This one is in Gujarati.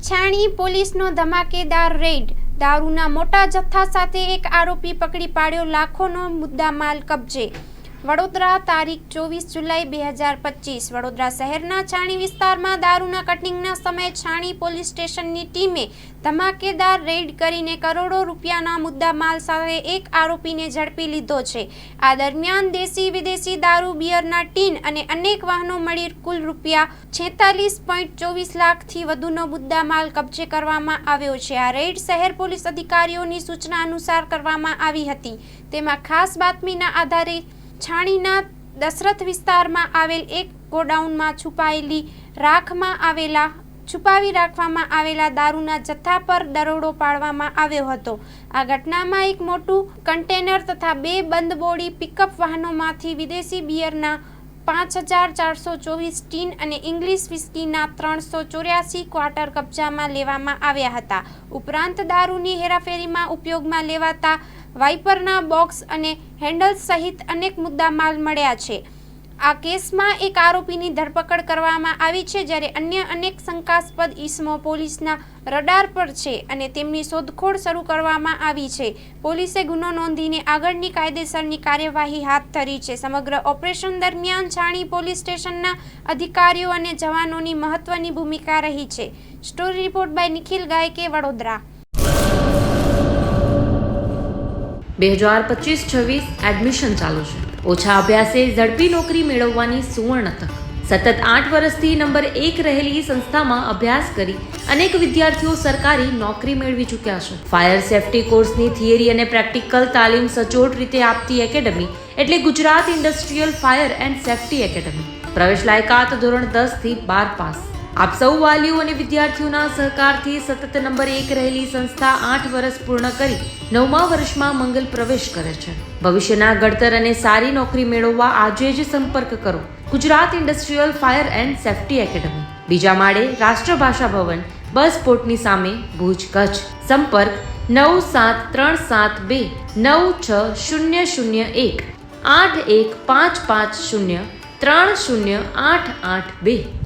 છાણી પોલીસનો ધમાકેદાર રેડ, દારૂના મોટા જથ્થા સાથે એક આરોપી પકડી પાડ્યો, લાખોનો મુદ્દામાલ કબજે। વડોદરા તારીખ 24 જુલાઈ 2025 વડોદરા શહેરના છાણી વિસ્તારમાં દારૂના કટિંગના સમયે છાણી પોલીસ સ્ટેશનની ટીમે ધમાકેદાર રેડ કરીને કરોડો રૂપિયાના મુદ્દામાલ સાથે એક આરોપીને ઝડપી લીધો છે। આ દરમિયાન દેશી વિદેશી દારૂ, બિયરના ટીન અને અનેક વાહનો મળી કુલ રૂપિયા 46.24 લાખથી વધુનો મુદ્દામાલ કબજે કરવામાં આવ્યો છે। આ રેડ શહેર પોલીસ અધિકારીઓની સૂચના અનુસાર કરવામાં આવી હતી। તેમાં ખાસ બાતમીના આધારે છાણીના દશરથ વિસ્તારમાં આવેલ એક ગોડાઉનમાં છુપાવી રાખવામાં આવેલા દારૂના જથ્થા પર દરોડો પાડવામાં આવ્યો હતો। આ ઘટનામાં એક મોટું કન્ટેનર તથા બે બંધ બોડી પિકઅપ વાહનોમાંથી વિદેશી બિયરના 5424 ટીન અને ઇંગ્લિશ વિસ્કીના 384 ક્વાર્ટર કબજામાં લેવામાં આવ્યા હતા। ઉપરાંત દારૂની હેરાફેરીમાં ઉપયોગમાં લેવાતા વાઇપરના બોક્સ અને હેન્ડલ્સ સહિત અનેક મુદ્દામાલ મળ્યા છે। આ કેસમાં એક આરોપીની ધરપકડ કરવામાં આવી છે, જ્યારે અન્ય અનેક શંકાસ્પદ ઇસમો પોલીસના રડાર પર છે અને તેમની શોધખોળ શરૂ કરવામાં આવી છે। પોલીસે ગુનો નોંધીને આગળની કાયદેસરની કાર્યવાહી હાથ ધરી છે। સમગ્ર ઓપરેશન દરમિયાન છાણી પોલીસ સ્ટેશનના અધિકારીઓ અને જવાનોની મહત્વની ભૂમિકા રહી છે। Story report by Nikhil Gayke, Vadodara. 2025-26 admission ચાલુ છે। ઓછા અભ્યાસે ઝડપી નોકરી મેળવવાની સુવર્ણ તક। સતત 8 વર્ષથી નંબર 1 રહેલી સંસ્થામાં અભ્યાસ કરી અનેક વિદ્યાર્થીઓ સરકારી નોકરી મેળવી ચૂક્યા છે। ફાયર સેફટી કોર્સની થિયરી અને પ્રેક્ટિકલ તાલીમ સચોટ રીતે આપતી એકેડમી એટલે Gujarat industrial fire and safety academy. પ્રવેશ લાયકાત ધોરણ 10 થી 12 પાસ। આપ સૌ વાલીઓ અને વિદ્યાર્થીઓના સહકારથી સતત નંબર 1 રહેલી સંસ્થા 8 વર્ષ પૂર્ણ કરી 9મા વર્ષમાં મંગલ પ્રવેશ કરે છે। ભવિષ્યના ઘડતર અને સારી નોકરી મેળવવા આજે જ સંપર્ક કરો Gujarat industrial fire and safety academy, બીજા માળે રાષ્ટ્રભાષા ભવન, બસ પોર્ટની સામે, ભુજ, કચ્છ। સંપર્ક 9737296001 8155030882।